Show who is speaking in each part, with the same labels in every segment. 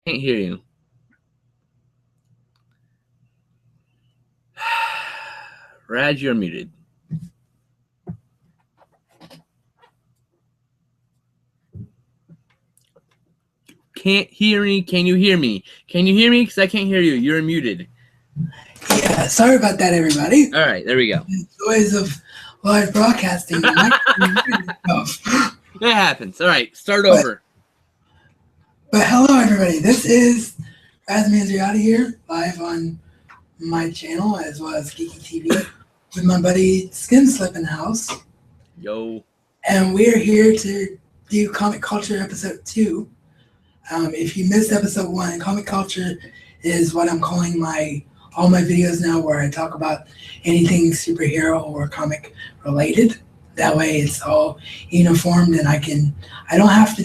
Speaker 1: Can't hear you. Raj, you're muted. Can't hear me. Can you hear me? Can you hear me? Because I can't hear you. You're muted.
Speaker 2: Yeah, sorry about that, everybody.
Speaker 1: All right, there we go.
Speaker 2: The joys of live broadcasting.
Speaker 1: It happens. All right, start over.
Speaker 2: But hello, everybody. This is Razmanziati here, live on my channel as well as Geeky TV with my buddy SkinSlip in the house.
Speaker 1: Yo.
Speaker 2: And we're here to do Comic Culture episode 2. If you missed episode 1, Comic Culture is what I'm calling all my videos now, where I talk about anything superhero or comic related. That way it's all uniformed, and I don't have to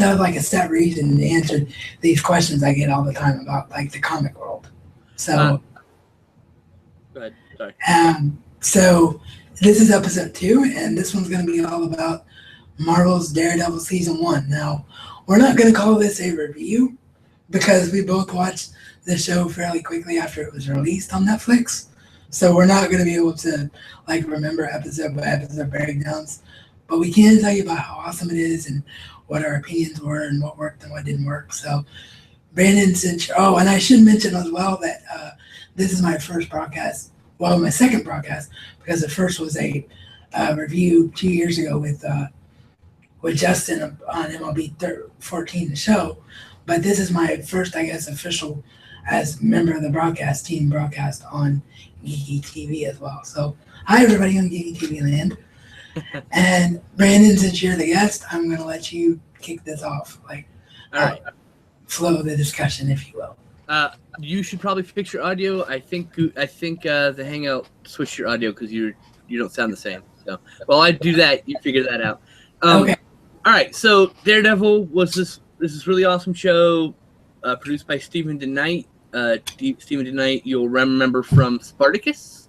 Speaker 2: have like a set reason to answer these questions I get all the time about like the comic world. So
Speaker 1: go ahead. Sorry.
Speaker 2: So this is episode 2, and this one's going to be all about Marvel's Daredevil season 1. Now, we're not going to call this a review because we both watched the show fairly quickly after it was released on Netflix. So we're not going to be able to like remember episode by episode breakdowns, but we can tell you about how awesome it is and what our opinions were and what worked and what didn't work. So Brandon, and I should mention as well that this is my first broadcast. Well, my second broadcast, because the first was a review 2 years ago with Justin on MLB 14, the show. But this is my first, I guess, official as member of the broadcast team broadcast on Geeky TV as well. So hi, everybody on Geeky TV land. And Brandon, since you're the guest, I'm going to let you kick this off. All right. Flow the discussion, if you will.
Speaker 1: You should probably fix your audio. I think the Hangout switched your audio because you don't sound the same. So while I do that, you figure that out. Okay. All right. So Daredevil was this really awesome show produced by Stephen DeKnight. Stephen DeKnight, you'll remember from Spartacus.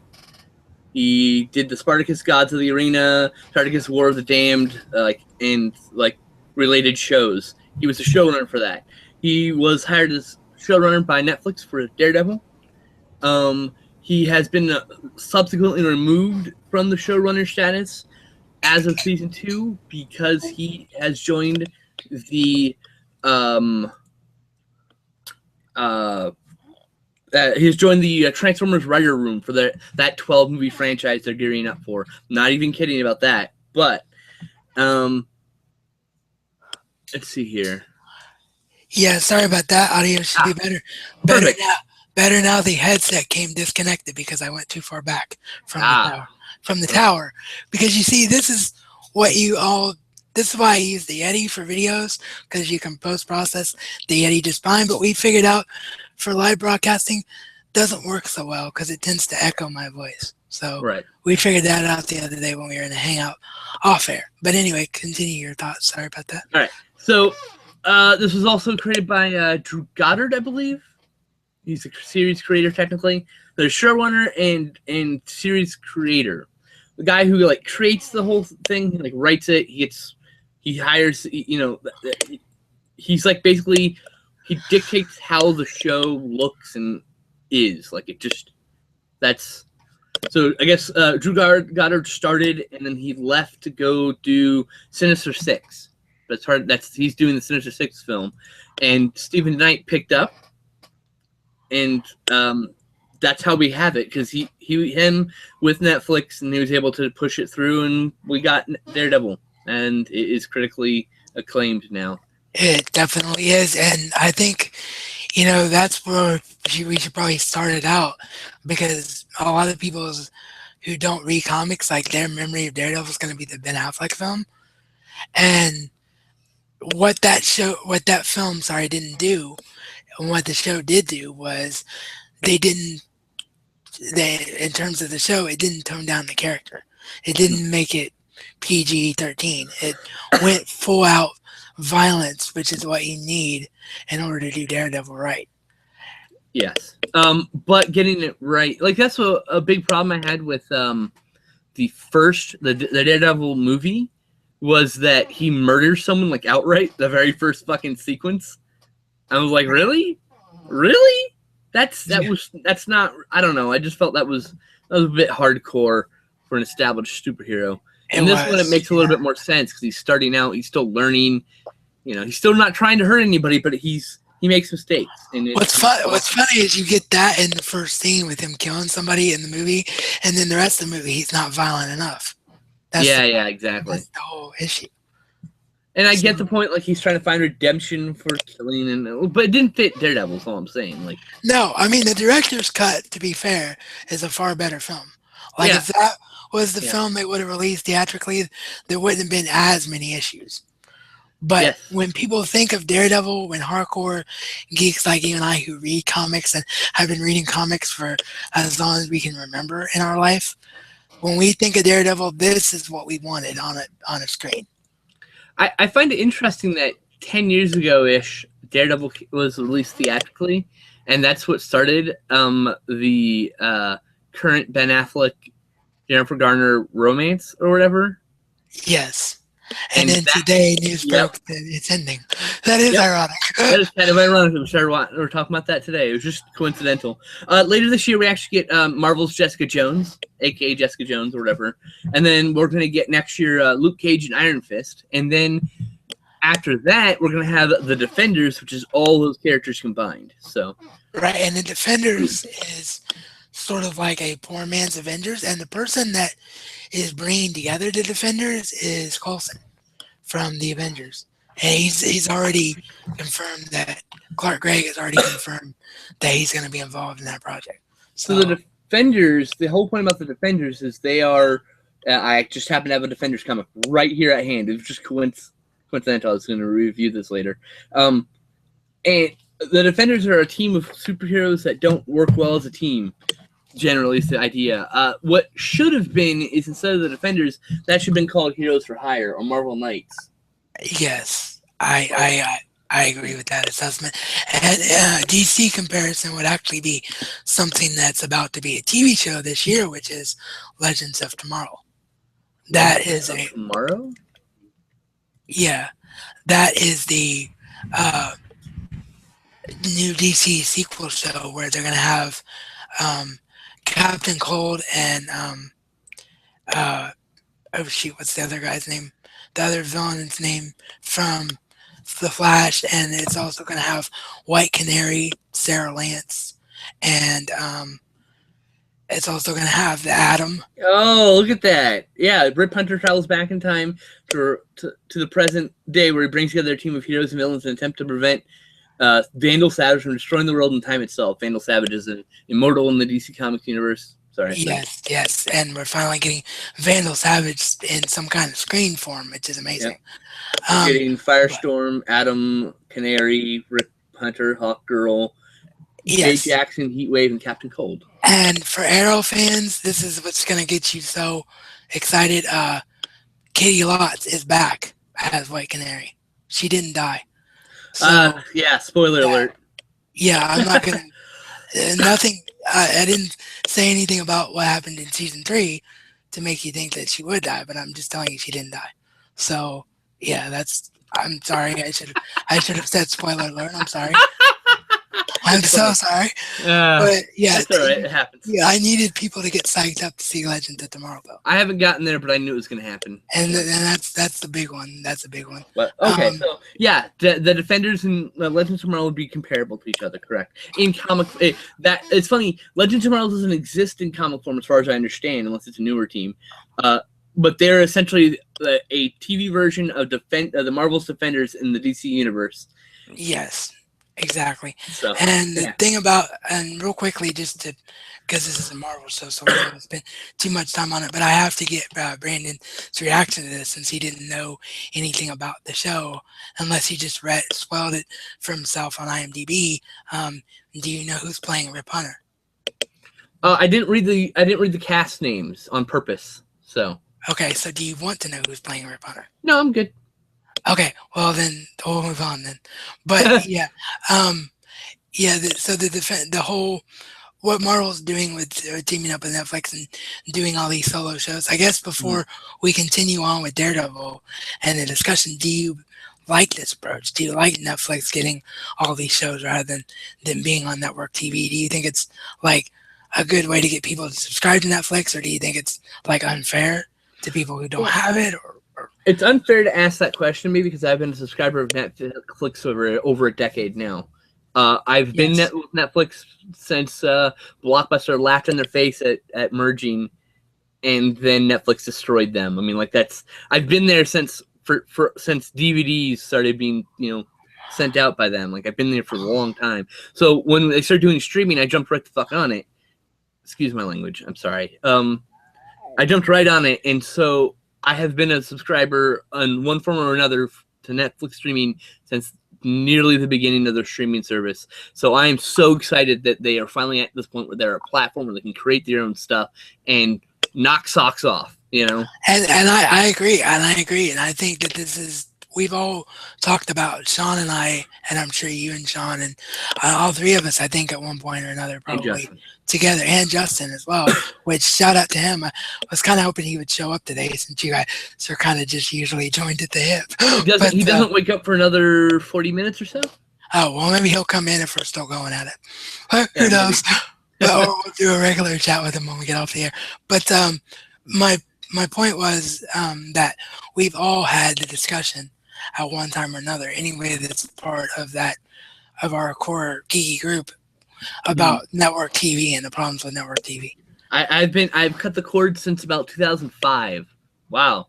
Speaker 1: He did the Spartacus Gods of the Arena, Spartacus War of the Damned, and related shows. He was the showrunner for that. He was hired as showrunner by Netflix for Daredevil. He has been subsequently removed from the showrunner status as of season 2 because he has joined the Transformers writer room for that 12 movie franchise they're gearing up for. Not even kidding about that. But let's see here.
Speaker 2: Yeah, sorry about that. Audio should be better. Better now. The headset came disconnected because I went too far back from the tower. Because you see, this is why I use the Yeti for videos, because you can post-process the Yeti just fine. But we figured out for live broadcasting doesn't work so well because it tends to echo my voice. So we figured that out the other day when we were in a hangout off air. But anyway, continue your thoughts. Sorry about that.
Speaker 1: All right. So this was also created by Drew Goddard, I believe. He's a series creator technically. The showrunner and series creator. The guy who creates the whole thing, he writes it. He hires, he's basically, he dictates how the show looks and is. So I guess Drew Goddard started, and then he left to go do Sinister Six. He's doing the Sinister Six film, and Stephen Knight picked up, and that's how we have it, because him with Netflix, and he was able to push it through, and we got Daredevil, and it is critically acclaimed now.
Speaker 2: It definitely is, and I think, that's where we should probably start it out, because a lot of people who don't read comics, their memory of Daredevil is going to be the Ben Affleck film, and what that film didn't do, and what the show did do was in terms of the show, it didn't tone down the character. It didn't make it PG-13. It went full out violence, which is what you need in order to do Daredevil right.
Speaker 1: Yes. But getting it right, that's a big problem I had with the Daredevil movie, was that he murders someone outright, the very first fucking sequence. I was like, really? Really? That's not. I don't know. I just felt that was a bit hardcore for an established superhero. And this one, it makes a little bit more sense because he's starting out. He's still learning. You know, he's still not trying to hurt anybody, but he makes mistakes. And
Speaker 2: what's funny is you get that in the first scene with him killing somebody in the movie, and then the rest of the movie he's not violent enough.
Speaker 1: Exactly.
Speaker 2: That's the whole issue.
Speaker 1: And I get the point, like he's trying to find redemption for killing, but it didn't fit Daredevil. Is all I'm saying. Like,
Speaker 2: no, I mean the director's cut, to be fair, is a far better film. Like if that was the film they would have released theatrically, there wouldn't have been as many issues. But when people think of Daredevil, when hardcore geeks like you and I who read comics and have been reading comics for as long as we can remember in our life, when we think of Daredevil, this is what we wanted on a screen.
Speaker 1: I find it interesting that 10 years ago-ish, Daredevil was released theatrically, and that's what started the current Ben Affleck, Jennifer Garner romance or whatever.
Speaker 2: Yes. And then today, news broke that it's ending. That is ironic.
Speaker 1: That is kind of ironic. We're talking about that today. It was just coincidental. Later this year, we actually get Marvel's Jessica Jones, a.k.a. Jessica Jones or whatever. And then we're going to get next year Luke Cage and Iron Fist. And then after that, we're going to have The Defenders, which is all those characters combined. So
Speaker 2: right, and The Defenders is sort of like a poor man's Avengers. And the person that is bringing together the Defenders is Coulson from the Avengers, and he's already confirmed that Clark Gregg has already confirmed that he's going to be involved in that project.
Speaker 1: So the Defenders, the whole point about the Defenders is they are. I just happen to have a Defenders comic right here at hand. It was just coincidental. I was going to review this later. And the Defenders are a team of superheroes that don't work well as a team. Generally, is the idea. What should have been is instead of the Defenders, that should have been called Heroes for Hire or Marvel Knights.
Speaker 2: Yes, I agree with that assessment. And DC comparison would actually be something that's about to be a TV show this year, which is Legends of Tomorrow. That is
Speaker 1: Tomorrow.
Speaker 2: Yeah, that is the new DC sequel show where they're going to have Captain Cold and what's the other guy's name? The other villain's name from The Flash, and it's also going to have White Canary, Sarah Lance, and it's also going to have the Atom.
Speaker 1: Oh, look at that! Yeah, Rip Hunter travels back in time to the present day, where he brings together a team of heroes and villains in an attempt to prevent Vandal Savage from destroying the world and time itself. Vandal Savage is an immortal in the DC Comics universe. Sorry.
Speaker 2: Yes, and we're finally getting Vandal Savage in some kind of screen form, which is amazing.
Speaker 1: Yep. Getting Firestorm, Atom, Canary, Rip Hunter, Hawkgirl, Jay Jackson, Heatwave, and Captain Cold.
Speaker 2: And for Arrow fans, this is what's going to get you so excited. Katie Lotz is back as White Canary. She didn't die. So,
Speaker 1: spoiler alert.
Speaker 2: Yeah, I'm not going to... nothing... I didn't say anything about what happened in season 3 to make you think that she would die, but I'm just telling you she didn't die. So, yeah, I'm sorry. I should have said spoiler alert. I'm sorry. I'm so sorry. But yeah,
Speaker 1: that's all right. It happens.
Speaker 2: Yeah, I needed people to get psyched up to see Legends of Tomorrow, though.
Speaker 1: I haven't gotten there, but I knew it was going to happen.
Speaker 2: And that's the big one. That's a big one.
Speaker 1: But, okay, so yeah, the Defenders and Legends of Tomorrow would be comparable to each other, correct? In comic, it's funny. Legends of Tomorrow doesn't exist in comic form, as far as I understand, unless it's a newer team. But they're essentially a TV version of the Marvel's Defenders in the DC universe.
Speaker 2: Yes. Exactly.
Speaker 1: So,
Speaker 2: and the thing about, and real quickly, just to, because this is a Marvel show, so we don't want to spend too much time on it, but I have to get Brandon's reaction to this since he didn't know anything about the show, unless he just spoiled it for himself on IMDb. Do you know who's playing Rip Hunter?
Speaker 1: I didn't read the cast names on purpose. So
Speaker 2: okay, so do you want to know who's playing Rip Hunter?
Speaker 1: No, I'm good.
Speaker 2: Okay, well then we'll move on then. But yeah, so the whole what Marvel's doing with teaming up with Netflix and doing all these solo shows. I guess before we continue on with Daredevil and the discussion, do you like this approach? Do you like Netflix getting all these shows rather than being on network TV? Do you think it's like a good way to get people to subscribe to Netflix, or do you think it's like unfair to people who don't have it? Or
Speaker 1: it's unfair to ask that question to me because I've been a subscriber of Netflix over a decade now. I've been with Netflix since Blockbuster laughed in their face at merging, and then Netflix destroyed them. I mean, like I've been there since since DVDs started being sent out by them. Like I've been there for a long time. So when they started doing streaming, I jumped right the fuck on it. Excuse my language. I'm sorry. I jumped right on it, and so I have been a subscriber in one form or another to Netflix streaming since nearly the beginning of their streaming service. So I am so excited that they are finally at this point where they're a platform where they can create their own stuff and knock socks off, And
Speaker 2: I agree, and I think that this is, we've all talked about, Sean and I, and I'm sure you and Sean and all three of us, I think at one point or another, probably together, and Justin as well, which shout out to him. I was kind of hoping he would show up today since you guys are kind of just usually joined at the hip.
Speaker 1: He doesn't wake up for another 40 minutes or so?
Speaker 2: Oh, well, maybe he'll come in if we're still going at it. Who knows? Or we'll do a regular chat with him when we get off the air. But my point was that we've all had the discussion at one time or another, anyway, that's part of our core geeky group, about network TV and the problems with network TV.
Speaker 1: I've cut the cord since about 2005. Wow.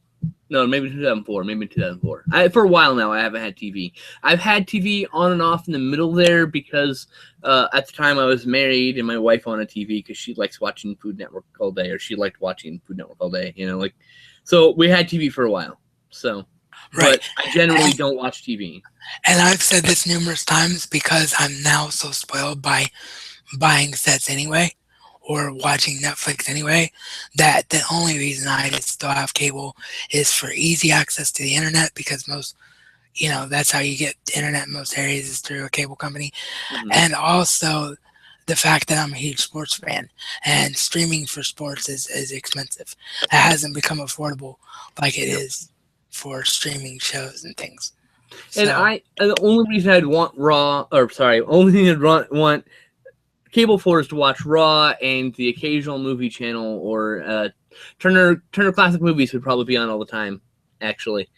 Speaker 1: No, maybe 2004. Maybe 2004. For a while now, I haven't had TV. I've had TV on and off in the middle there because at the time I was married and my wife wanted TV because she likes watching Food Network all day, or she liked watching Food Network all day. So we had TV for a while. So, but I generally don't watch TV.
Speaker 2: And I've said this numerous times because I'm now so spoiled by buying sets anyway, or watching Netflix anyway, that the only reason I still have cable is for easy access to the internet, because most, that's how you get internet in most areas, is through a cable company. And also the fact that I'm a huge sports fan, and streaming for sports is expensive. It hasn't become affordable like it is for streaming shows and things.
Speaker 1: And the only reason I'd want only thing I'd want cable for is to watch Raw and the occasional movie channel, or Turner Classic Movies would probably be on all the time, actually.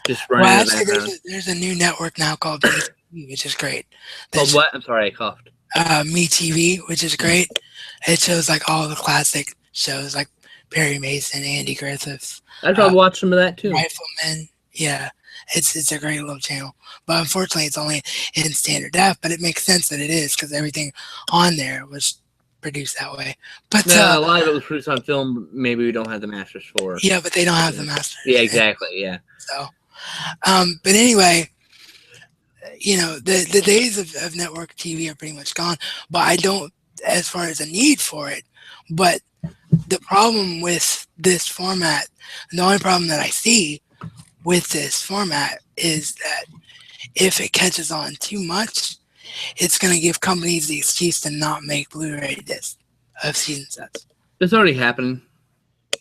Speaker 1: Just running in the background.
Speaker 2: There's a new network now called MeTV, which is great.
Speaker 1: Called what? I'm sorry, I coughed.
Speaker 2: MeTV, which is great. It shows like all the classic shows like Perry Mason, Andy Griffith.
Speaker 1: I'd probably watch some of that too.
Speaker 2: Rifleman. Yeah. It's a great little channel, but unfortunately it's only in standard def, but it makes sense that it is, because everything on there was produced that way. But
Speaker 1: a lot of it was produced on film. Maybe we don't have the masters for.
Speaker 2: Yeah, but they don't have the masters.
Speaker 1: Yeah, exactly. Yeah.
Speaker 2: So, but anyway, the days of network TV are pretty much gone, but I don't, as far as a need for it, but the problem with this format, the only problem that I see with this format is that if it catches on too much, it's going to give companies the excuse to not make Blu-ray discs of season sets.
Speaker 1: That's already happening.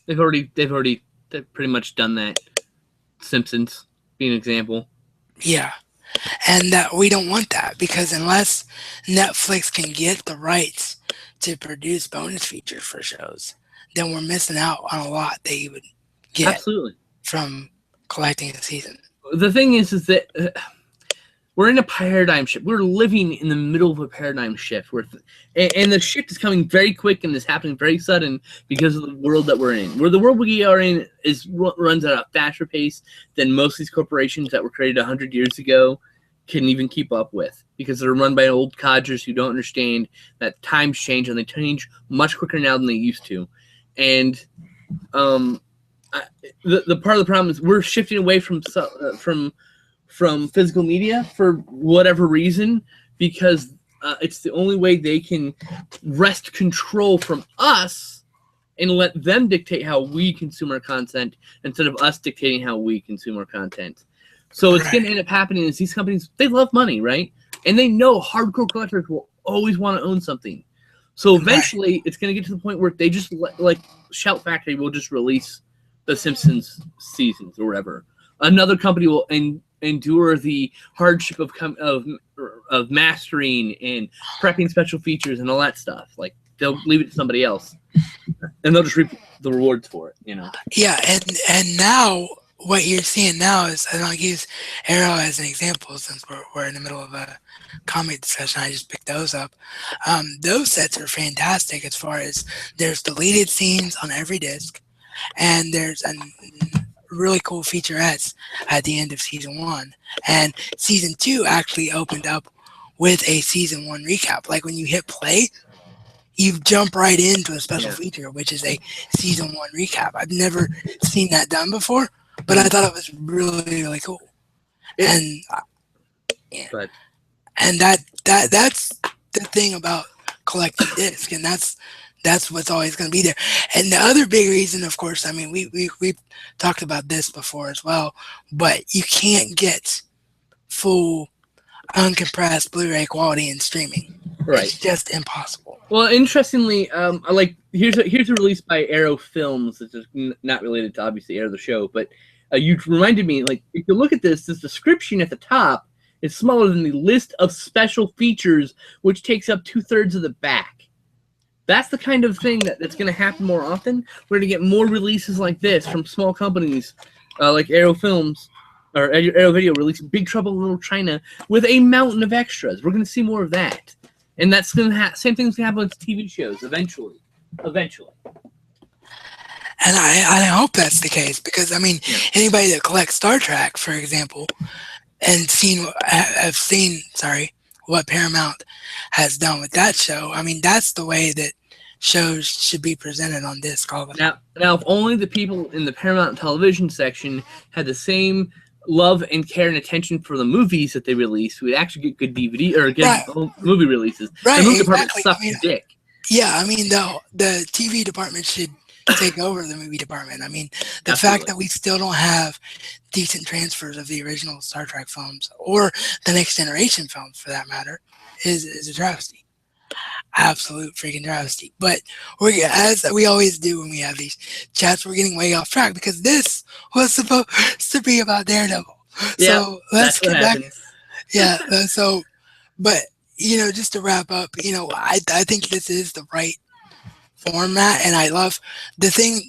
Speaker 1: They've pretty much done that. Simpsons being an example.
Speaker 2: Yeah. And we don't want that, because unless Netflix can get the rights to produce bonus features for shows, then we're missing out on a lot that you would get from collecting a season.
Speaker 1: The thing is that we're in a paradigm shift. We're living in the middle of a paradigm shift, and the shift is coming very quick and is happening very sudden because of the world that we're in. The world we are in runs at a faster pace than most of these corporations that were created 100 years ago can even keep up with, because they're run by old codgers who don't understand that times change, and they change much quicker now than they used to. And the part of the problem is we're shifting away from physical media for whatever reason, because it's the only way they can wrest control from us and let them dictate how we consume our content instead of us dictating how we consume our content. So it's going to end up happening is these companies, they love money, right? And they know hardcore collectors will always want to own something. So eventually it's going to get to the point where they just like Shout Factory will just release the Simpsons seasons or whatever. Another company will, and endure the hardship of mastering and prepping special features and all that stuff. Like they'll leave it to somebody else, and they'll just reap the rewards for it. You know.
Speaker 2: Yeah, and now what you're seeing now is, and I'll use Arrow as an example since we're in the middle of a comic discussion. I just picked those up. Those sets are fantastic as far as there's deleted scenes on every disc, and there's a really cool featurettes at the end of season 1. And season 2 actually opened up with a season 1 recap. Like when you hit play, you jump right into a special feature, which is a season 1 recap. I've never seen that done before, but I thought it was really, really cool. And and that's the thing about collecting discs, and that's what's always going to be there. And the other big reason, of course, I mean, we've talked about this before as well, but you can't get full uncompressed Blu-ray quality in streaming.
Speaker 1: Right.
Speaker 2: It's just impossible.
Speaker 1: Well, interestingly, here's a release by Arrow Films that's just not related to obviously Arrow the show, but you reminded me, like, if you look at this description at the top is smaller than the list of special features, which takes up 2/3 of the back. That's the kind of thing that's going to happen more often. We're going to get more releases like this from small companies like Arrow Films or Arrow Video releasing Big Trouble in Little China with a mountain of extras. We're going to see more of that. And that's going to same thing's going to happen with TV shows eventually.
Speaker 2: And I hope that's the case because, I mean, anybody that collects Star Trek, for example, and have seen what Paramount has done with that show. I mean, that's the way that shows should be presented on disc all the time.
Speaker 1: Now, if only the people in the Paramount television section had the same love and care and attention for the movies that they release, we'd actually get good DVD or good movie releases.
Speaker 2: Right,
Speaker 1: the movie department sucks dick.
Speaker 2: Yeah, I mean, the TV department should take over the movie department. I mean, the fact that we still don't have decent transfers of the original Star Trek films or the Next Generation films, for that matter, is a travesty. Absolute freaking travesty. But as we always do when we have these chats, we're getting way off track because this was supposed to be about Daredevil.
Speaker 1: Yeah,
Speaker 2: so let's get back. Yeah. But just to wrap up, I think this is the right format, and I love the thing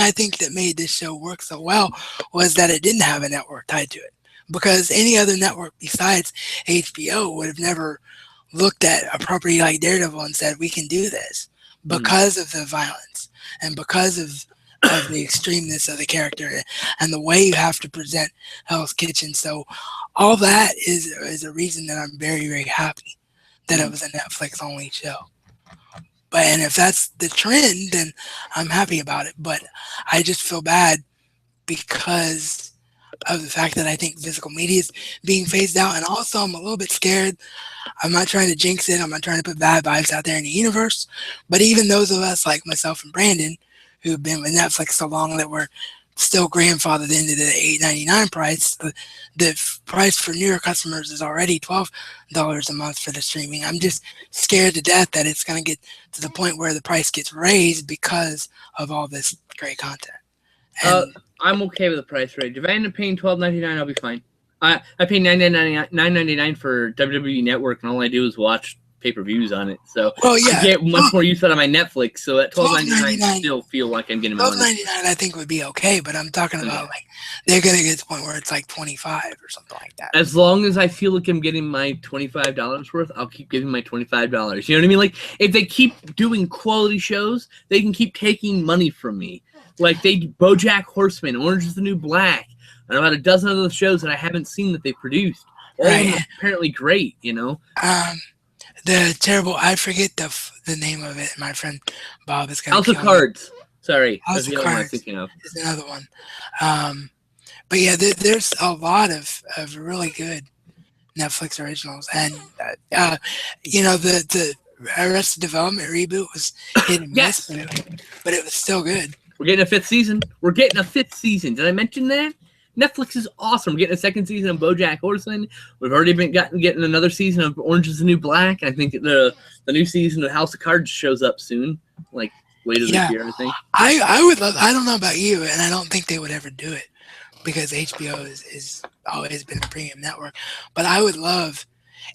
Speaker 2: I think that made this show work so well was that it didn't have a network tied to it, because any other network besides HBO would have never looked at a property like Daredevil and said, we can do this because of the violence and because of the extremeness of the character and the way you have to present Hell's Kitchen. So all that is a reason that I'm very, very happy that it was a Netflix only show. And if that's the trend, then I'm happy about it. But I just feel bad because of the fact that I think physical media is being phased out. And also, I'm a little bit scared. I'm not trying to jinx it. I'm not trying to put bad vibes out there in the universe. But even those of us like myself and Brandon, who've been with Netflix so long that we're still grandfathered into the $8.99 price, the price for newer customers is already $12 a month for the streaming. I'm just scared to death that it's going to get to the point where the price gets raised because of all this great content. And
Speaker 1: I'm okay with the price range. If I end up paying $12.99, I'll be fine. I pay $9.99 for WWE Network, and all I do is watch pay-per-views on it. So I get much more use out of my Netflix. So at $12.99, I still feel like I'm getting my money.
Speaker 2: $12.99 I think would be okay, but I'm talking about like they're going to get to the point where it's like $25 or something like that.
Speaker 1: As long as I feel like I'm getting my $25 worth, I'll keep giving my $25. You know what I mean? Like if they keep doing quality shows, they can keep taking money from me. Like BoJack Horseman, Orange is the New Black, and about a dozen other shows that I haven't seen that they produced. All of them are apparently great,
Speaker 2: The terrible, I forget the name of it. My friend Bob is going
Speaker 1: to House of Cards. Sorry.
Speaker 2: House of Cards
Speaker 1: I'm thinking of.
Speaker 2: is another one. But yeah, there's a lot of really good Netflix originals. And, the Arrested Development reboot was hit and miss, but it was still good.
Speaker 1: We're getting a fifth season. Did I mention that? Netflix is awesome. We're getting a second season of BoJack Horseman. We've already been getting another season of Orange is the New Black. I think the new season of House of Cards shows up soon, like later this year, I think.
Speaker 2: I would love. I don't know about you, and I don't think they would ever do it. because HBO is always been a premium network. But I would love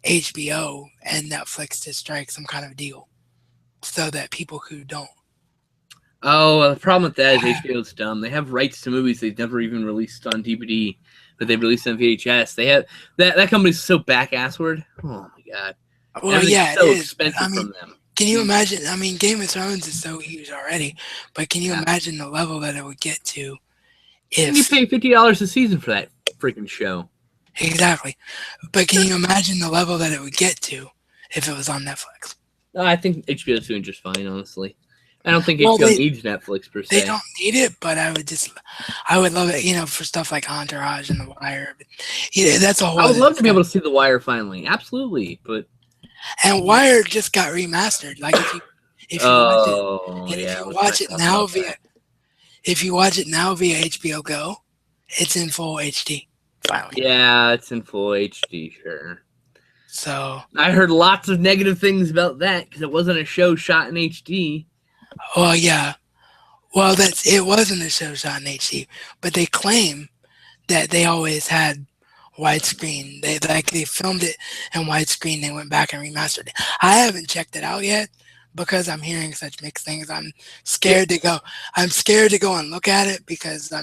Speaker 2: HBO and Netflix to strike some kind of deal so that people who don't.
Speaker 1: Oh, the problem with that is HBO's dumb. They have rights to movies they've never even released on DVD, but they've released on VHS. They have that company's so back-assward. Oh my god.
Speaker 2: Well, yeah,
Speaker 1: so
Speaker 2: it is.
Speaker 1: expensive
Speaker 2: I mean,
Speaker 1: from them.
Speaker 2: can you imagine? I mean, Game of Thrones is so huge already, but can you imagine the level that it would get to if
Speaker 1: you pay $50 a season for that freaking show?
Speaker 2: Exactly, but can you imagine the level that it would get to if it was on Netflix?
Speaker 1: I think HBO is doing just fine, honestly. I don't think HBO needs Netflix per se.
Speaker 2: They don't need it, but I would love it, for stuff like Entourage and The Wire. But, that's a whole.
Speaker 1: I would love to be able to see The Wire finally, absolutely, but.
Speaker 2: And Wire just got remastered. Like if you watch it now via HBO Go, it's in full HD. Finally.
Speaker 1: Yeah, it's in full HD, sure.
Speaker 2: So
Speaker 1: I heard lots of negative things about that because it wasn't a show shot in HD.
Speaker 2: Well, yeah. Well, it wasn't a show shot in HD, but they claim that they always had widescreen. They filmed it in widescreen. They went back and remastered it. I haven't checked it out yet because I'm hearing such mixed things. I'm scared to go. I'm scared to go and look at it because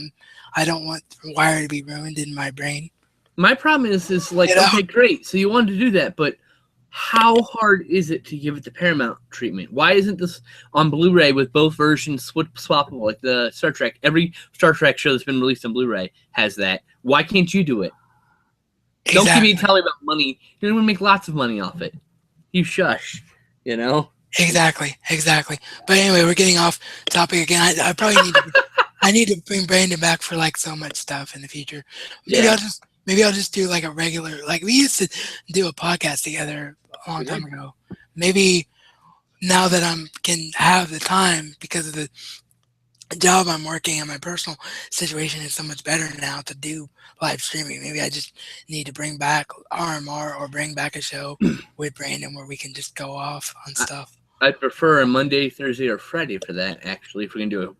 Speaker 2: I don't want Wire to be ruined in my brain.
Speaker 1: My problem is like, okay, great. So you wanted to do that, but how hard is it to give it the Paramount treatment? Why isn't this on Blu-ray with both versions swappable, like the Star Trek? Every Star Trek show that's been released on Blu-ray has that. Why can't you do it? Exactly. Don't give me a tally about money. You're going to make lots of money off it. You shush,
Speaker 2: Exactly. But anyway, we're getting off topic again. I probably need to bring Brandon back for like so much stuff in the future. Maybe I'll just do like a regular, like we used to do a podcast together a long time ago. Maybe now that can have the time because of the job I'm working and my personal situation is so much better now to do live streaming. Maybe I just need to bring back RMR or bring back a show with Brandon where we can just go off on stuff.
Speaker 1: I'd prefer a Monday, Thursday, or Friday for that, actually, if we can do a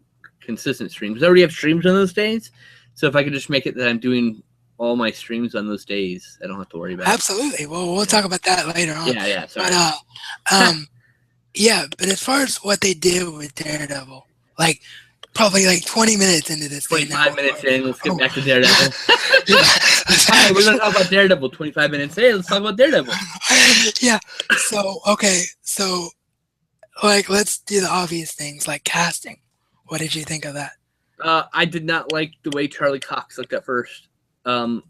Speaker 1: consistent stream. Because I already have streams on those days. So if I could just make it that I'm doing all my streams on those days, I don't have to worry about it.
Speaker 2: Absolutely. Well, we'll talk about that later on.
Speaker 1: Yeah, sorry.
Speaker 2: But but as far as what they did with Daredevil, like probably like 20 minutes into this
Speaker 1: 25 minutes in, let's get back to Daredevil. Hi, we're going to talk about Daredevil 25 minutes in. Let's talk about Daredevil.
Speaker 2: Yeah. So, okay. So, like, let's do the obvious things, like casting. What did you think of that?
Speaker 1: I did not like the way Charlie Cox looked at first.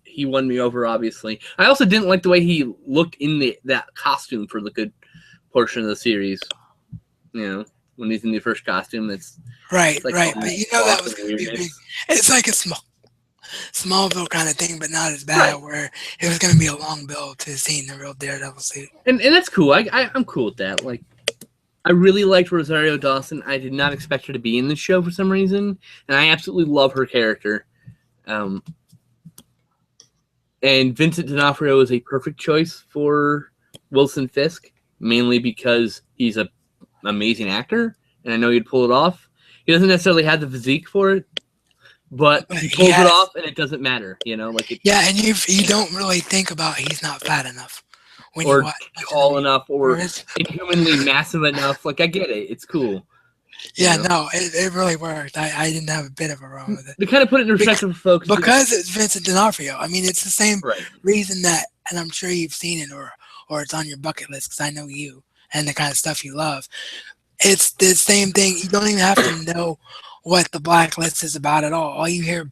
Speaker 1: He won me over, obviously. I also didn't like the way he looked in that costume for the good portion of the series. When he's in the first costume, it's
Speaker 2: right. But that was going to be big. It's like a Smallville kind of thing, but not as bad. Where it was going to be a long build to seeing the real Daredevil suit.
Speaker 1: And that's cool. I'm cool with that. Like, I really liked Rosario Dawson. I did not expect her to be in the show for some reason, and I absolutely love her character. And Vincent D'Onofrio is a perfect choice for Wilson Fisk, mainly because he's an amazing actor, and I know he'd pull it off. He doesn't necessarily have the physique for it, but he pulls it off, and it doesn't matter, and
Speaker 2: you don't really think about he's not fat enough. When
Speaker 1: or tall enough, or inhumanly massive enough. Like, I get it. It's cool.
Speaker 2: Yeah, no, it really worked. I didn't have a bit of a problem with it.
Speaker 1: They kind of put it in perspective for folks.
Speaker 2: Because it's Vincent D'Onofrio. I mean, it's the same reason that, and I'm sure you've seen it or it's on your bucket list because I know you and the kind of stuff you love. It's the same thing. You don't even have to know what the Blacklist is about at all. All you hear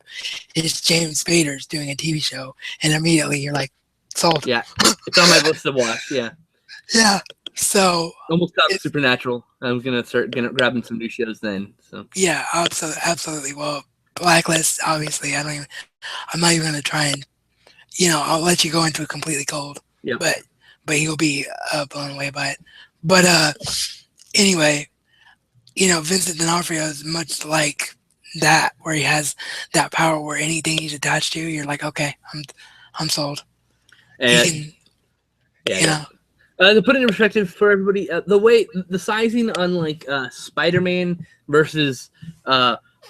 Speaker 2: is James Spader's doing a TV show, and immediately you're like, sold.
Speaker 1: Yeah, it's on my list to watch. Yeah.
Speaker 2: Yeah. So
Speaker 1: almost got Supernatural. I'm gonna start grabbing some new shows then. So
Speaker 2: yeah, absolutely. Well, Blacklist, obviously, I'm not even gonna try and, I'll let you go into it completely cold.
Speaker 1: Yeah.
Speaker 2: But you'll be blown away by it. But anyway, Vincent D'Onofrio is much like that, where he has that power where anything he's attached to, you're like, okay, I'm sold.
Speaker 1: And to put it in perspective for everybody, the sizing on like Spider-Man versus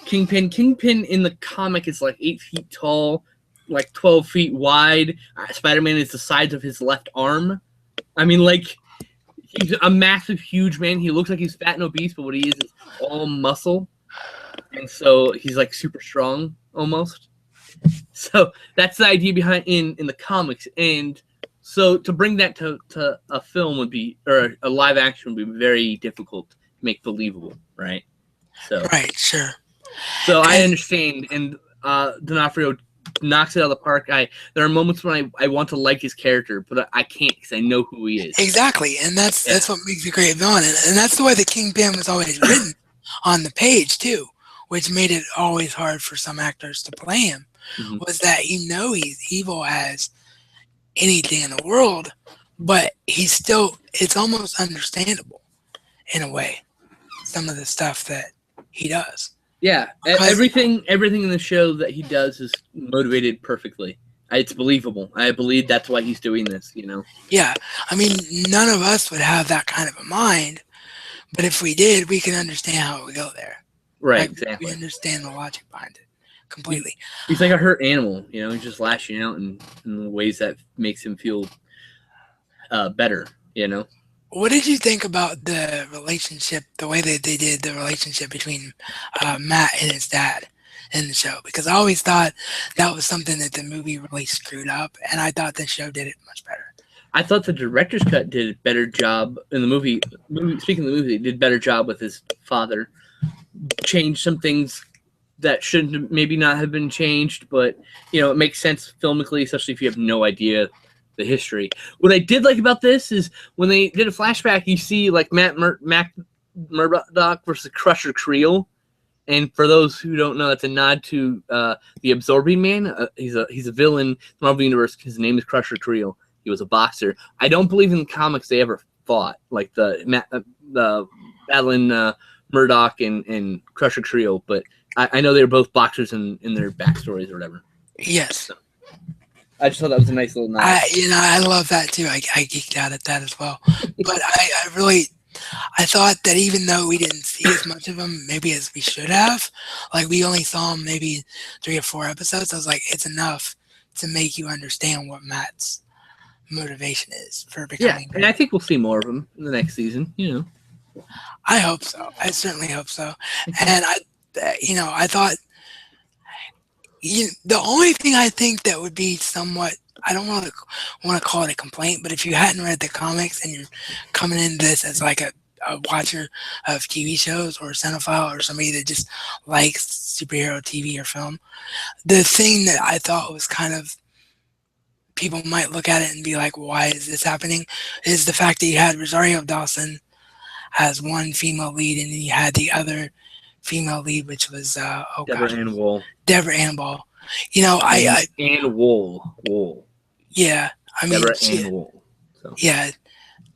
Speaker 1: Kingpin. Kingpin in the comic is like 8 feet tall, like 12 feet wide. Spider-Man is the size of his left arm. I mean, like, he's a massive, huge man. He looks like he's fat and obese, but what he is all muscle. And so he's like super strong almost. So that's the idea behind in the comics. And so to bring that to a film would be, or a live action would be very difficult to make believable, right? So
Speaker 2: Right, sure.
Speaker 1: So I understand, and D'Onofrio knocks it out of the park. There are moments when I want to like his character, but I can't because I know who he is.
Speaker 2: Exactly, and that's what makes a great villain, and that's the way the Kingpin was always written on the page too, which made it always hard for some actors to play him. Mm-hmm. Was that he's evil as anything in the world, but it's almost understandable in a way, some of the stuff that he does.
Speaker 1: Yeah, everything in the show that he does is motivated perfectly. It's believable. I believe that's why he's doing this, you know?
Speaker 2: Yeah, I mean, none of us would have that kind of a mind, but if we did, we can understand how it would go there.
Speaker 1: Right, exactly.
Speaker 2: We understand the logic behind it completely.
Speaker 1: He's like a hurt animal, you know? He's just lashing out in ways that makes him feel better, you know?
Speaker 2: What did you think about the relationship, the way that they did the relationship between Matt and his dad in the show? Because I always thought that was something that the movie really screwed up, and I thought the show did it much better.
Speaker 1: I thought the director's cut did a better job in the movie. Speaking of the movie, did a better job with his father. Changed some things that shouldn't maybe not have been changed, but you know it makes sense filmically, especially if you have no idea the history. What I did like about this is when they did a flashback, you see like Matt Murdock versus Crusher Creel, and for those who don't know, that's a nod to the Absorbing Man. He's a villain in the Marvel Universe. His name is Crusher Creel. He was a boxer. I don't believe in the comics they ever fought, like the battling Murdock and Crusher Creel, but I know they were both boxers in their backstories or whatever.
Speaker 2: Yes.
Speaker 1: So, I just thought that was a nice little nod.
Speaker 2: I love that too. I geeked out at that as well. But I thought that even though we didn't see as much of him maybe as we should have, like we only saw him maybe 3 or 4 episodes, I was like, it's enough to make you understand what Matt's motivation is for becoming.
Speaker 1: Yeah, and I think we'll see more of him in the next season, you know.
Speaker 2: I hope so. I certainly hope so. And I thought the only thing I think that would be somewhat, I don't want to call it a complaint, but if you hadn't read the comics and you're coming into this as like a watcher of TV shows or a cinephile or somebody that just likes superhero TV or film, the thing that I thought was kind of, people might look at it and be like, why is this happening, is the fact that you had Rosario Dawson as one female lead and then you had the other female lead, which was
Speaker 1: Deborah Ann Wool.
Speaker 2: Deborah Ann Wool. You know,
Speaker 1: Ann Wool.
Speaker 2: Yeah, I mean,
Speaker 1: Deborah Ann Wool. So.
Speaker 2: Yeah,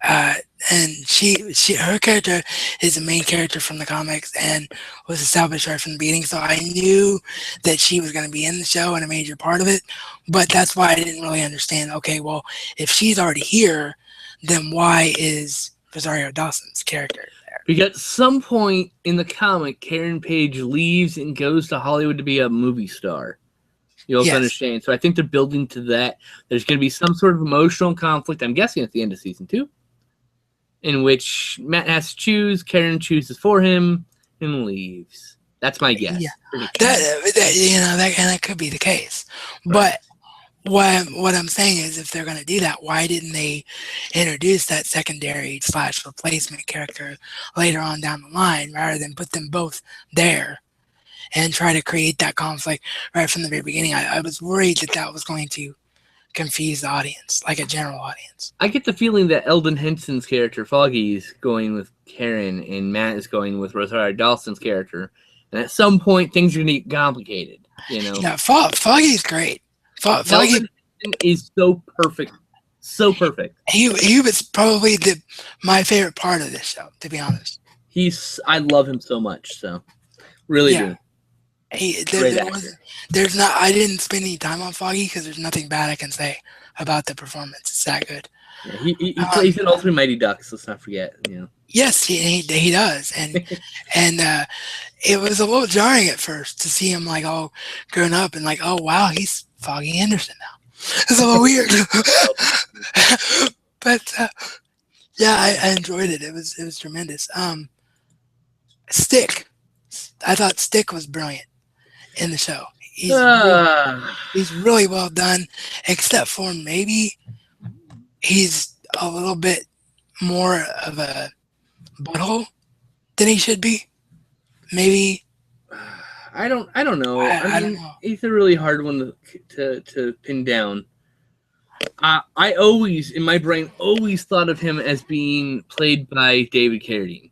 Speaker 2: and her character is the main character from the comics and was established right from the beginning. So I knew that she was going to be in the show and a major part of it. But that's why I didn't really understand. Okay, well, if she's already here, then why is Rosario Dawson's character there?
Speaker 1: Because at some point in the comic, Karen Page leaves and goes to Hollywood to be a movie star. You also understand. So I think they're building to that. There's going to be some sort of emotional conflict, I'm guessing, at the end of season 2, in which Matt has to choose, Karen chooses for him, and leaves. That's my guess.
Speaker 2: Yeah, that could be the case. Right. But what I'm saying is, if they're going to do that, why didn't they introduce that secondary / replacement character later on down the line, rather than put them both there and try to create that conflict right from the very beginning? I was worried that was going to confuse the audience, like a general audience.
Speaker 1: I get the feeling that Eldon Henson's character, Foggy, is going with Karen, and Matt is going with Rosario Dawson's character. And at some point, things are going to get complicated, you know?
Speaker 2: Yeah, Foggy's great. Foggy
Speaker 1: is so perfect. So perfect.
Speaker 2: He was probably my favorite part of this show, to be honest.
Speaker 1: I love him so much, so really do.
Speaker 2: I didn't spend any time on Foggy because there's nothing bad I can say about the performance. It's that good.
Speaker 1: Yeah, he plays in all three Mighty Ducks. Let's not forget. You know.
Speaker 2: Yes, he does, and it was a little jarring at first to see him like all grown up and like, oh wow, he's Foggy Anderson now. It's a little weird, but yeah, I enjoyed it. It was tremendous. Stick, I thought Stick was brilliant in the show. He's really well done, except for maybe he's a little bit more of a butthole than he should be. Maybe.
Speaker 1: I don't know.
Speaker 2: I don't know.
Speaker 1: It's a really hard one to pin down. I always, in my brain, always thought of him as being played by David Carradine.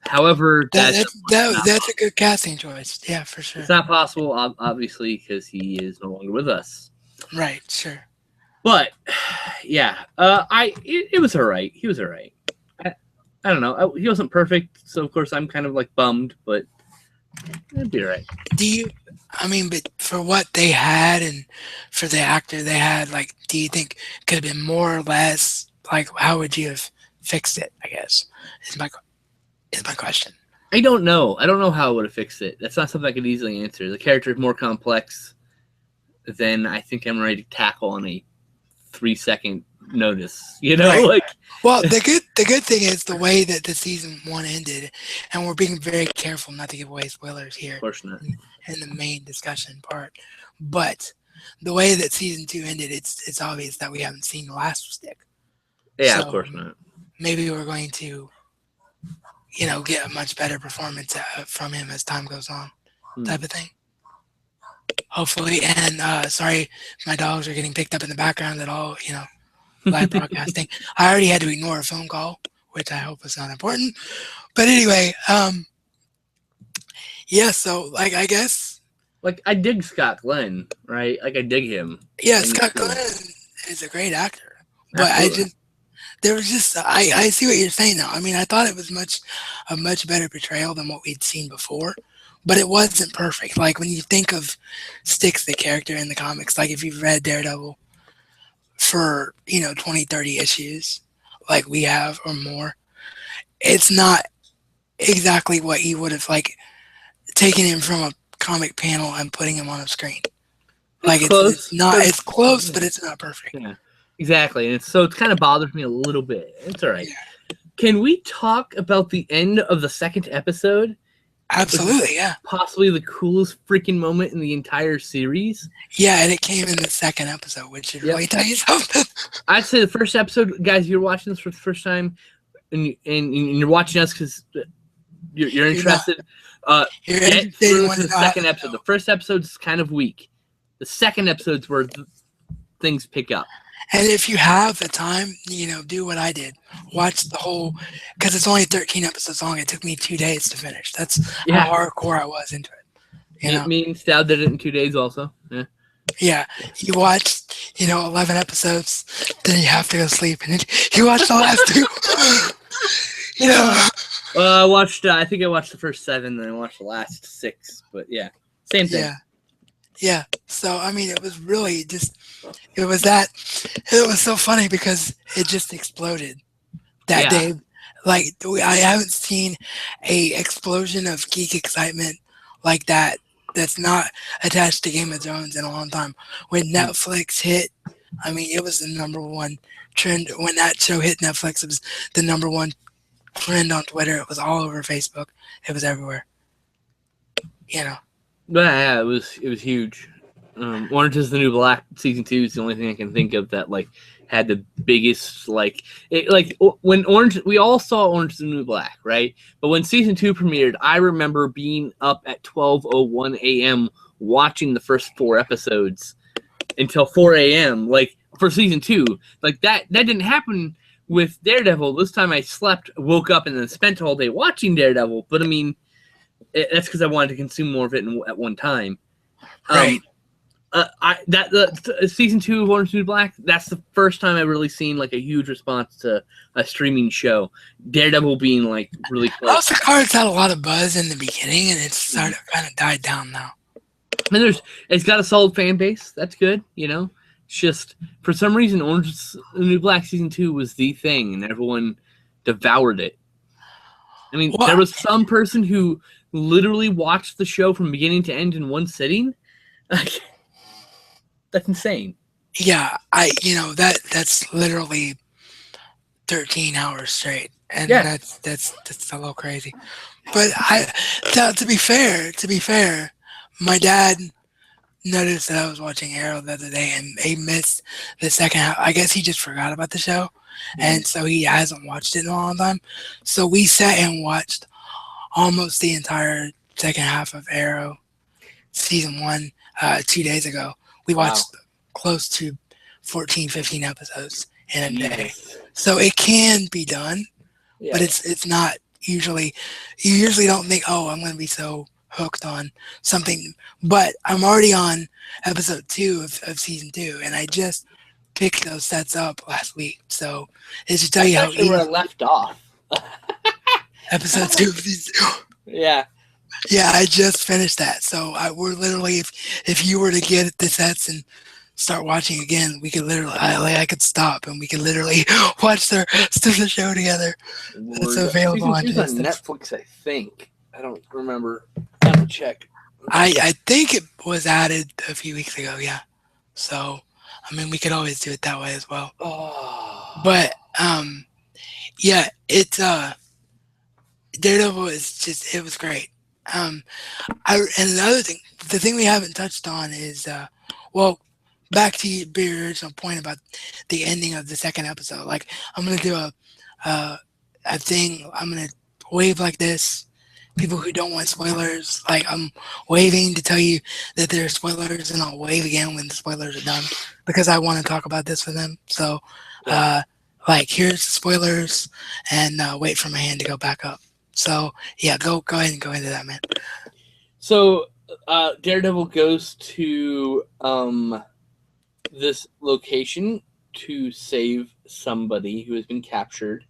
Speaker 1: However, that's
Speaker 2: a good casting choice. Yeah, for sure.
Speaker 1: It's not possible, obviously, because he is no longer with us.
Speaker 2: Right, sure.
Speaker 1: But yeah, it was all right. He was all right. I don't know. He wasn't perfect, so of course I'm kind of like bummed, but it'd be all right.
Speaker 2: But for what they had and for the actor they had, like, do you think it could have been more or less? Like, how would you have fixed it? I guess is my question.
Speaker 1: I don't know. I don't know how I would have fixed it. That's not something I could easily answer. The character is more complex than I think I'm ready to tackle on a 3-second notice. You know,
Speaker 2: right.
Speaker 1: like.
Speaker 2: Well, the good thing is the way that the season 1 ended, and we're being very careful not to give away spoilers here.
Speaker 1: Of course not.
Speaker 2: In the main discussion part, but the way that season 2 ended, it's obvious that we haven't seen the last Stick.
Speaker 1: Yeah, so of course not.
Speaker 2: Maybe we're going to, get a much better performance from him as time goes on, type of thing. Hopefully, and sorry, if my dogs are getting picked up in the background at all, live broadcasting. I already had to ignore a phone call, which I hope is not important. But anyway, yeah, so, like, I guess.
Speaker 1: Like, I dig Scott Glenn, right? Like, I dig him.
Speaker 2: Yeah, Scott Glenn is a great actor. But absolutely. I see what you're saying now. I mean, I thought it was a much better portrayal than what we'd seen before, but it wasn't perfect. Like, when you think of Styx, the character in the comics, like if you've read Daredevil for, 20, 30 issues, like we have or more, it's not exactly what you would have, like, taken him from a comic panel and putting him on a screen. Like, it's close, but it's not perfect.
Speaker 1: Yeah. Exactly, and so it kind of bothers me a little bit. It's all right. Yeah. Can we talk about the end of the second episode?
Speaker 2: Absolutely, yeah.
Speaker 1: Possibly the coolest freaking moment in the entire series.
Speaker 2: Yeah, and it came in the second episode, which should really tell you something.
Speaker 1: I'd say the first episode, guys, you're watching this for the first time, and you're watching us because you're interested.
Speaker 2: You're
Speaker 1: get through to the second episode. The first episode's kind of weak. The second episode's where things pick up.
Speaker 2: And if you have the time, do what I did. Watch the whole, because it's only 13 episodes long. It took me 2 days to finish. That's how hardcore I was into it.
Speaker 1: Me and Stout did it in 2 days also. Yeah.
Speaker 2: Yeah. You watch, 11 episodes, then you have to go sleep. And then you watch the last 2.
Speaker 1: I think I watched the first 7, then I watched the last 6. But yeah, same thing.
Speaker 2: Yeah. Yeah, so I mean, it was really it was so funny because it just exploded that day. Like, I haven't seen a explosion of geek excitement like that that's not attached to Game of Thrones in a long time. When Netflix hit, I mean, it was the #1 trend. When that show hit Netflix, it was the #1 trend on Twitter. It was all over Facebook. It was everywhere.
Speaker 1: Yeah, it was huge. Orange is the New Black season 2 is the only thing I can think of that like had the biggest when we all saw Orange is the New Black, right? But when season 2 premiered, I remember being up at 12:01 a.m. watching the first 4 episodes until 4 a.m. like for season 2. Like that didn't happen with Daredevil. This time I slept, woke up, and then spent all day watching Daredevil. But I mean, that's because I wanted to consume more of it at one time.
Speaker 2: Right.
Speaker 1: Season 2 of Orange is the New Black, that's the first time I've really seen like a huge response to a streaming show. Daredevil being like really close.
Speaker 2: House of Cards had a lot of buzz in the beginning, and it's started kind of died down now.
Speaker 1: And it's got a solid fan base. That's good, It's just, for some reason, Orange is the New Black Season 2 was the thing, and everyone devoured it. I mean, there was some person who literally watched the show from beginning to end in one sitting. That's insane.
Speaker 2: Yeah, that's literally 13 hours straight, and that's a little crazy. But to be fair, my dad noticed that I was watching Arrow the other day, and he missed the second half. I guess he just forgot about the show, and so he hasn't watched it in a long time. So we sat and watched almost the entire second half of Arrow season 1 2 days ago. We watched close to 14, 15 episodes in a day. So it can be done, but it's not usually. You usually don't think, oh, I'm going to be so hooked on something. But I'm already on episode 2 of season 2, and I just picked those sets up last week. So it should tell you how
Speaker 1: easy. Where I left off.
Speaker 2: Episode 2 of season 2.
Speaker 1: Yeah.
Speaker 2: Yeah, I just finished that. So we're literally, if you were to get the sets and start watching again, we could literally, I could stop and we could literally watch the show together. It's available on
Speaker 1: Netflix, I think. I don't remember. I have to check.
Speaker 2: I think it was added a few weeks ago, yeah. So, I mean, we could always do it that way as well.
Speaker 1: Oh.
Speaker 2: But, yeah, it's, Daredevil is just, it was great. And another thing, the thing we haven't touched on is, back to your original point about the ending of the second episode. Like, I'm going to do a thing, I'm going to wave like this. People who don't want spoilers, like, I'm waving to tell you that there are spoilers, and I'll wave again when the spoilers are done, because I want to talk about this with them. So, like, here's the spoilers, and wait for my hand to go back up. So, yeah, go ahead and go into that, man.
Speaker 1: So, Daredevil goes to this location to save somebody who has been captured.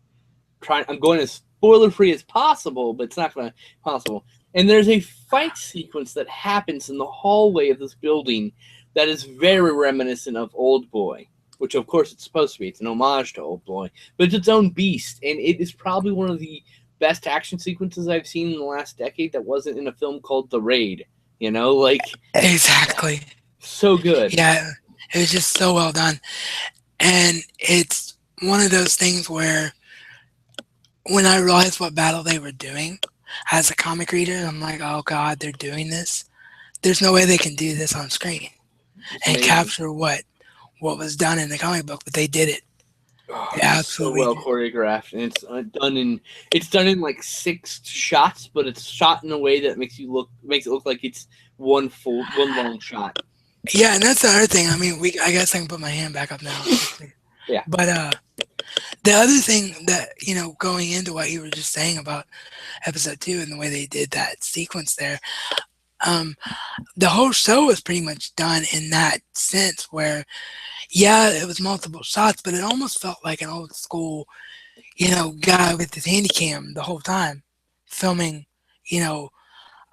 Speaker 1: I'm going as spoiler-free as possible, but it's not going to be possible. And there's a fight sequence that happens in the hallway of this building that is very reminiscent of Old Boy, which, of course, it's supposed to be. It's an homage to Old Boy, but it's its own beast, and it is probably one of the best action sequences I've seen in the last decade that wasn't in a film called The Raid. You know, like...
Speaker 2: Exactly.
Speaker 1: So good.
Speaker 2: Yeah, it was just so well done. And it's one of those things where when I realized what battle they were doing as a comic reader, I'm like, oh God, they're doing this. There's no way they can do this on screen and capture what was done in the comic book, but they did it.
Speaker 1: Oh, absolutely, so well choreographed, and it's done in like 6 shots, but it's shot in a way that makes it look like it's one long shot.
Speaker 2: Yeah, and that's the other thing. I mean, I guess I can put my hand back up now.
Speaker 1: Yeah.
Speaker 2: But the other thing that, going into what you were just saying about episode 2 and the way they did that sequence there, the whole show was pretty much done in that sense where, yeah, it was multiple shots, but it almost felt like an old school, guy with his handy cam the whole time filming,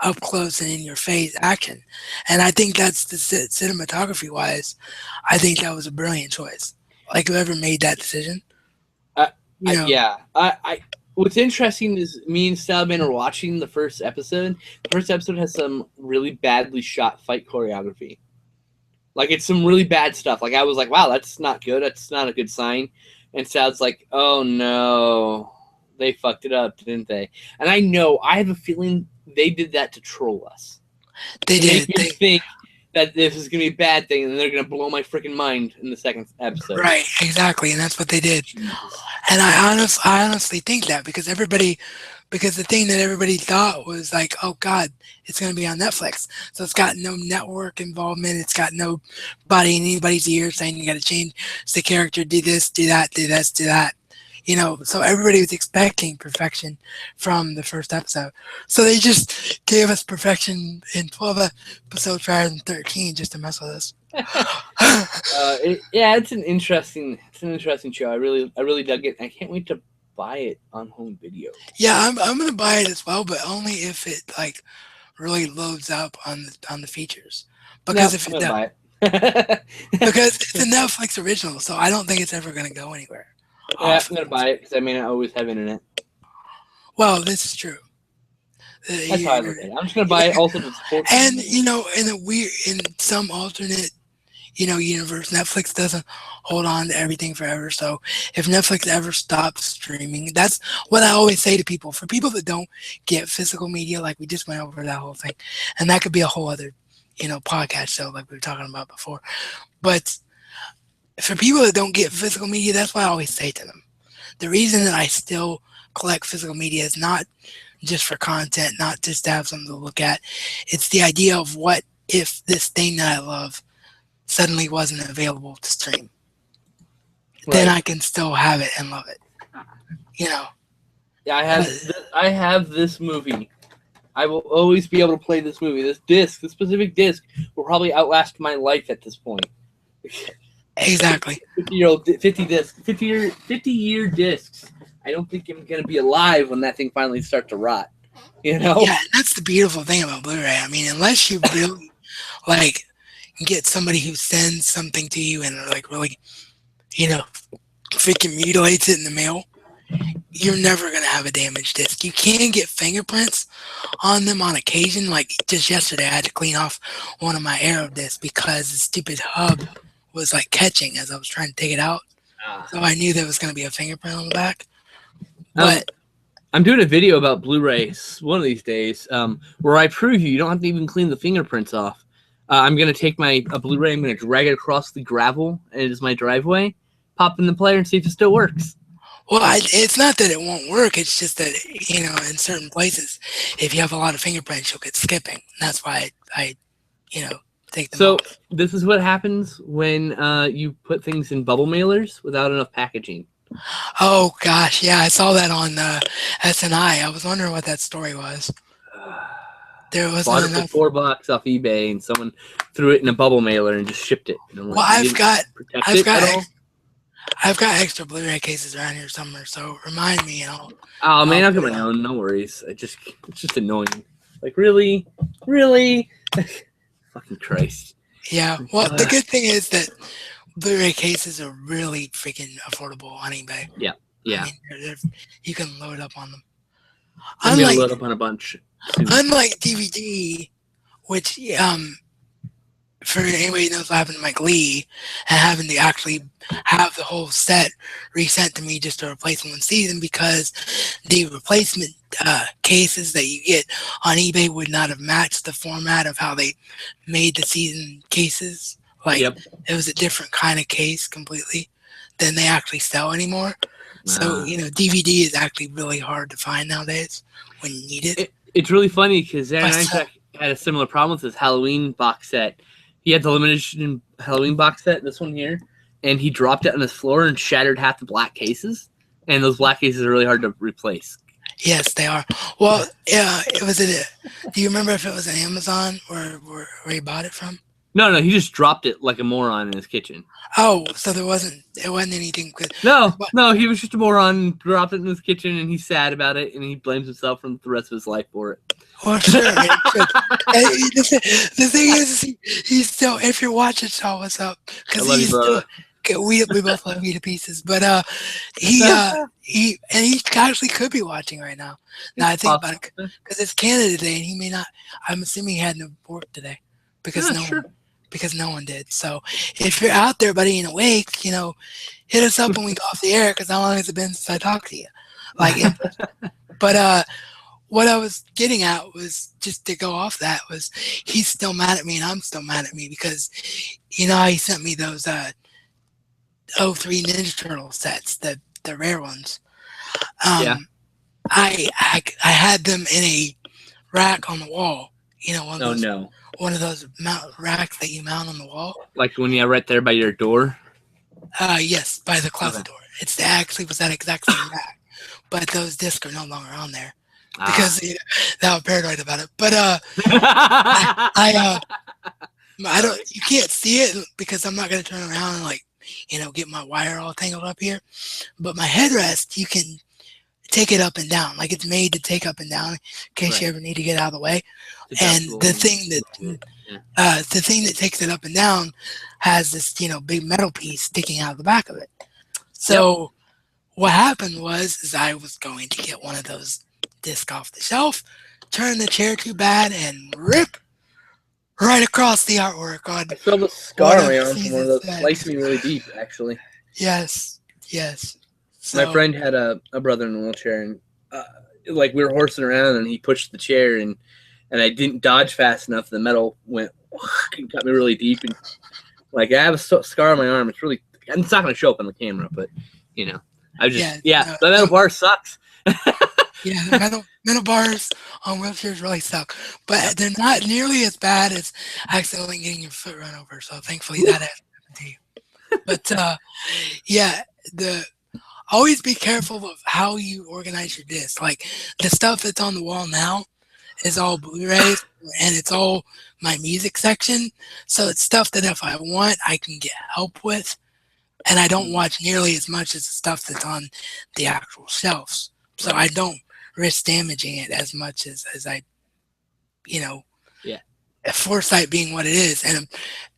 Speaker 2: up close and in your face action. And I think that's the cinematography wise, I think that was a brilliant choice. Like, whoever made that decision.
Speaker 1: What's interesting is me and Stylman are watching the first episode. The first episode has some really badly shot fight choreography. Like, it's some really bad stuff. Like, I was like, wow, that's not good. That's not a good sign. And Sal's like, oh no, they fucked it up, didn't they? And I have a feeling they did that to troll us.
Speaker 2: They did.
Speaker 1: They think that this is going to be a bad thing, and they're going to blow my freaking mind in the second episode.
Speaker 2: Right, exactly, and that's what they did. And I honestly think that because the thing that everybody thought was like, oh God, it's going to be on Netflix. So it's got no network involvement. It's got nobody in anybody's ear saying you got to change the character, do this, do that, do this, do that. So everybody was expecting perfection from the first episode. So they just gave us perfection in 12 episodes rather than 13 just to mess with us.
Speaker 1: It's an interesting show. I really dug it. I can't wait to buy it on home video.
Speaker 2: Yeah, I'm gonna buy it as well, but only if it like really loads up on the features. Because if it Because it's a Netflix original, so I don't think it's ever going to go anywhere.
Speaker 1: Yeah, I'm gonna buy it because I may not always have internet.
Speaker 2: Well, this is true.
Speaker 1: That's how I look at it. I'm just gonna buy it also to support.
Speaker 2: And in some alternate, universe, Netflix doesn't hold on to everything forever. So if Netflix ever stops streaming, that's what I always say to people. For people that don't get physical media, like we just went over that whole thing, and that could be a whole other, podcast show like we were talking about before. But for people that don't get physical media, that's what I always say to them. The reason that I still collect physical media is not just for content, not just to have something to look at. It's the idea of what if this thing that I love suddenly wasn't available to stream. Right. Then I can still have it and love it. Yeah,
Speaker 1: I have this movie. I will always be able to play this movie. This specific disc will probably outlast my life at this point.
Speaker 2: Exactly.
Speaker 1: 50-year discs. I don't think I'm gonna be alive when that thing finally starts to rot.
Speaker 2: Yeah, that's the beautiful thing about Blu-ray. I mean, unless you really get somebody who sends something to you and really, freaking mutilates it in the mail, you're never gonna have a damaged disc. You can get fingerprints on them on occasion. Like just yesterday, I had to clean off one of my Aero discs because the stupid hub was catching as I was trying to take it out. So I knew there was gonna be a fingerprint on the back. But
Speaker 1: I'm doing a video about Blu-rays one of these days, where I prove you don't have to even clean the fingerprints off. I'm gonna take a Blu-ray, I'm gonna drag it across the gravel, and it is my driveway. Pop in the player and see if it still works.
Speaker 2: Well, it's not that it won't work. It's just that in certain places, if you have a lot of fingerprints, you'll get skipping. That's why I take them.
Speaker 1: So
Speaker 2: off.
Speaker 1: This is what happens when you put things in bubble mailers without enough packaging.
Speaker 2: Oh gosh, yeah, I saw that on SNI. I was wondering what that story was. There was
Speaker 1: bought it for $4 off eBay, and someone threw it in a bubble mailer and just shipped it.
Speaker 2: Well, I've got extra Blu-ray cases around here somewhere, so remind me.
Speaker 1: Oh man, I'll get my own. No worries. It's just annoying. Really, fucking Christ.
Speaker 2: Yeah. Well, the good thing is that Blu-ray cases are really freaking affordable on eBay.
Speaker 1: Yeah.
Speaker 2: I mean, you can load up on them.
Speaker 1: I'm gonna load up on a bunch.
Speaker 2: Unlike DVD, which for anybody who knows what happened to my Glee, and having to actually have the whole set resent to me just to replace one season because the replacement cases that you get on eBay would not have matched the format of how they made the season cases. It was a different kind of case completely than they actually sell anymore. So, DVD is actually really hard to find nowadays when you need it.
Speaker 1: It's really funny because Aaron Isaac had a similar problem with his Halloween box set. He had the limited edition Halloween box set, this one here, and he dropped it on his floor and shattered half the black cases. And those black cases are really hard to replace.
Speaker 2: Yes, they are. Well, yeah, do you remember if it was an Amazon or where he bought it from?
Speaker 1: No, he just dropped it like a moron in his kitchen.
Speaker 2: Oh, so it wasn't anything.
Speaker 1: No, he was just a moron, dropped it in his kitchen, and he's sad about it, and he blames himself for the rest of his life for it.
Speaker 2: Well, sure. The thing is, he's still, if you're watching, Shaw, what's up?
Speaker 1: Because he's still,
Speaker 2: we both love you to pieces, but he actually could be watching right now. Now I think about it, because it's Canada Day, and he may not. I'm assuming he had no work today because no one did. So if you're out there, buddy, and awake, hit us up when we go off the air, because how long has it been since I talked to you? But what I was getting at was, just to go off that, was he's still mad at me and I'm still mad at me because, he sent me those 03 Ninja Turtle sets, the rare ones. I had them in a rack on the wall, one of those racks that you mount on the wall.
Speaker 1: Like when you're right there by your door?
Speaker 2: Yes, by the closet door. It actually was that exact same rack. But those discs are no longer on there. Because they were paranoid about it. But I don't. You can't see it because I'm not going to turn around and get my wire all tangled up here. But my headrest, you can take it up and down. Like it's made to take up and down in case you ever need to get out of the way. And the thing that takes it up and down has this, big metal piece sticking out of the back of it. So what happened was I was going to get one of those discs off the shelf, turn the chair too bad, and rip right across the artwork on.
Speaker 1: I feel the scar on my arm from one of those sliced me really deep, actually.
Speaker 2: Yes. So,
Speaker 1: my friend had a brother in a wheelchair, and we were horsing around, and he pushed the chair, and I didn't dodge fast enough. The metal went and cut me really deep, and I have a scar on my arm. It's not going to show up on the camera, but I just the metal bar sucks.
Speaker 2: The metal bars on wheelchairs really suck, but they're not nearly as bad as accidentally getting your foot run over. So thankfully that hasn't happened to you. But always be careful of how you organize your discs. Like the stuff that's on the wall now is all Blu-rays and it's all my music section. So it's stuff that if I want, I can get help with. And I don't watch nearly as much as the stuff that's on the actual shelves. So I don't risk damaging it as much as I, foresight being what it is. And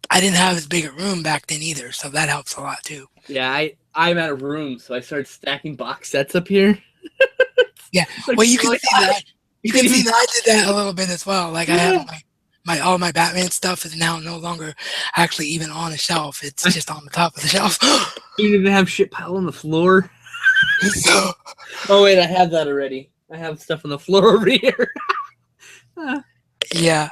Speaker 2: I didn't have as big a room back then either. So that helps a lot too.
Speaker 1: Yeah, I'm out of room. So I started stacking box sets up here.
Speaker 2: Yeah. Well, you can see that. You can see that I did that a little bit as well. Like I have all my Batman stuff is now no longer actually even on a shelf. It's just on the top of the shelf.
Speaker 1: You didn't even have shit piled on the floor. Oh wait, I have that already. I have stuff on the floor over here.
Speaker 2: Yeah.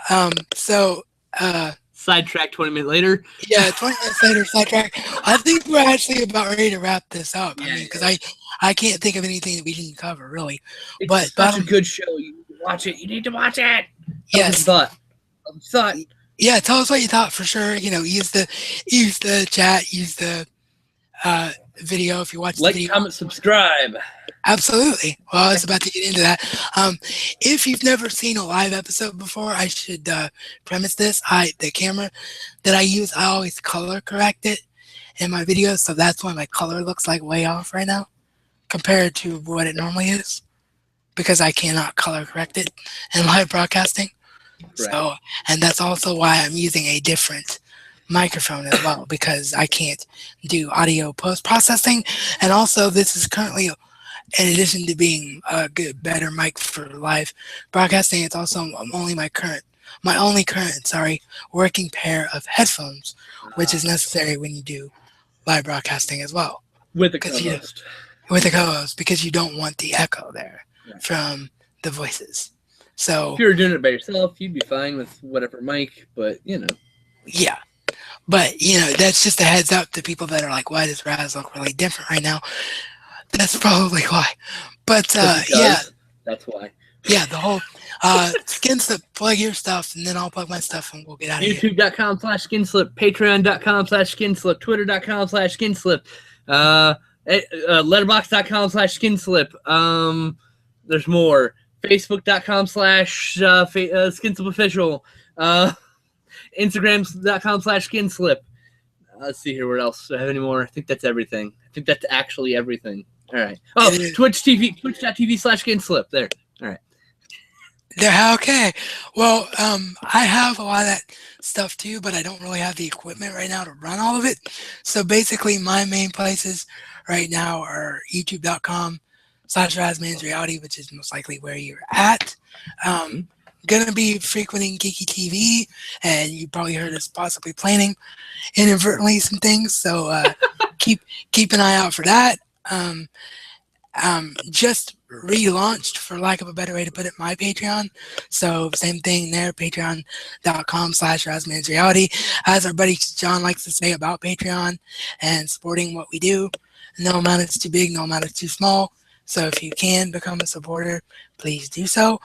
Speaker 1: Sidetrack 20 minutes later.
Speaker 2: Yeah, 20 minutes later, sidetrack. I think we're actually about ready to wrap this up. I mean, because I can't think of anything that we didn't cover really.
Speaker 1: It's such a good show. You need to watch it. You need to watch it.
Speaker 2: Yes.
Speaker 1: Thought.
Speaker 2: Yeah, tell us what you thought for sure. Use the chat, use the video if you watch the video.
Speaker 1: Comment, subscribe.
Speaker 2: Absolutely. Well, I was about to get into that. If you've never seen a live episode before, I should premise this. The camera that I use, I always color correct it in my videos, so that's why my color looks like way off right now compared to what it normally is, because I cannot color correct it in live broadcasting. Right. So, and that's also why I'm using a different microphone as well, because I can't do audio post-processing. And also this is currently, in addition to being a better mic for live broadcasting, it's also my only current working pair of headphones, which is necessary when you do live broadcasting as well.
Speaker 1: With a co-host.
Speaker 2: With a co-host, because you don't want the echo there from the voices. So
Speaker 1: if you were doing it by yourself, you'd be fine with whatever mic, but
Speaker 2: Yeah. But that's just a heads up to people that are like, why does Raz look really different right now? That's probably why. But
Speaker 1: that's why.
Speaker 2: Yeah, the whole SkinSlip, plug your stuff, and then I'll plug my stuff, and we'll get out of here.
Speaker 1: YouTube.com/SkinSlip, Patreon.com/SkinSlip, Twitter.com/SkinSlip, Letterboxd.com/SkinSlip. There's more. Facebook.com/SkinSlip official. Instagram.com/SkinSlip. Let's see here. What else? Do I have any more? I think that's everything. I think that's actually everything. All right. Oh, Twitch.tv/SkinSlip. There. All right.
Speaker 2: There. Okay. Well, I have a lot of that stuff too, but I don't really have the equipment right now to run all of it. So basically, my main places right now are YouTube.com/RazMansReality, which is most likely where you're at. Gonna be frequenting Geeky TV, and you probably heard us possibly planning inadvertently some things. So keep an eye out for that. Just relaunched, for lack of a better way to put it, my Patreon. So same thing there, patreon.com/RazMansReality. As our buddy John likes to say about Patreon and supporting what we do, no amount is too big, no amount is too small. So if you can become a supporter, please do so.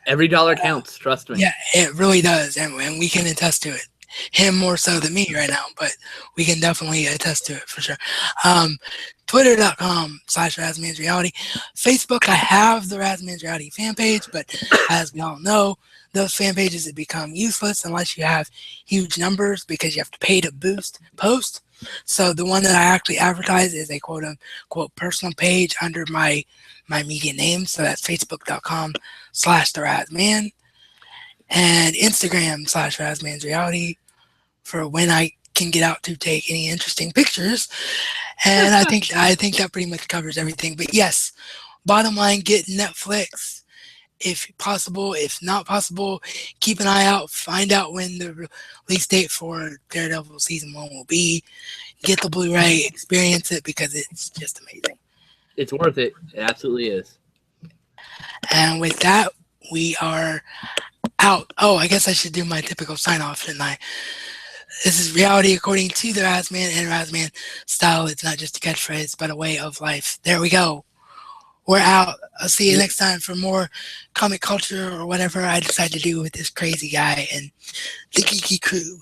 Speaker 1: Every dollar counts, trust me.
Speaker 2: Yeah, it really does, and we can attest to it. Him more so than me right now, but we can definitely attest to it for sure. Twitter.com/RazMansReality. Facebook, I have the RazMansReality fan page, but as we all know, those fan pages have become useless unless you have huge numbers, because you have to pay to post. So the one that I actually advertise is a quote unquote personal page under my media name. So that's facebook.com/therazman and Instagram/Razman's Reality for when I can get out to take any interesting pictures. And I think that pretty much covers everything. But yes, bottom line, get Netflix if possible. If not possible, keep an eye out. Find out when the release date for Daredevil season 1 will be. Get the Blu-ray, experience it because it's just amazing.
Speaker 1: It's worth it. It absolutely is.
Speaker 2: And with that, we are out. Oh, I guess I should do my typical sign-off, shouldn't I? This is reality according to the Razman and Razman style. It's not just a catchphrase, but a way of life. There we go. We're out. I'll see you next time for more comic culture or whatever I decide to do with this crazy guy and the geeky crew.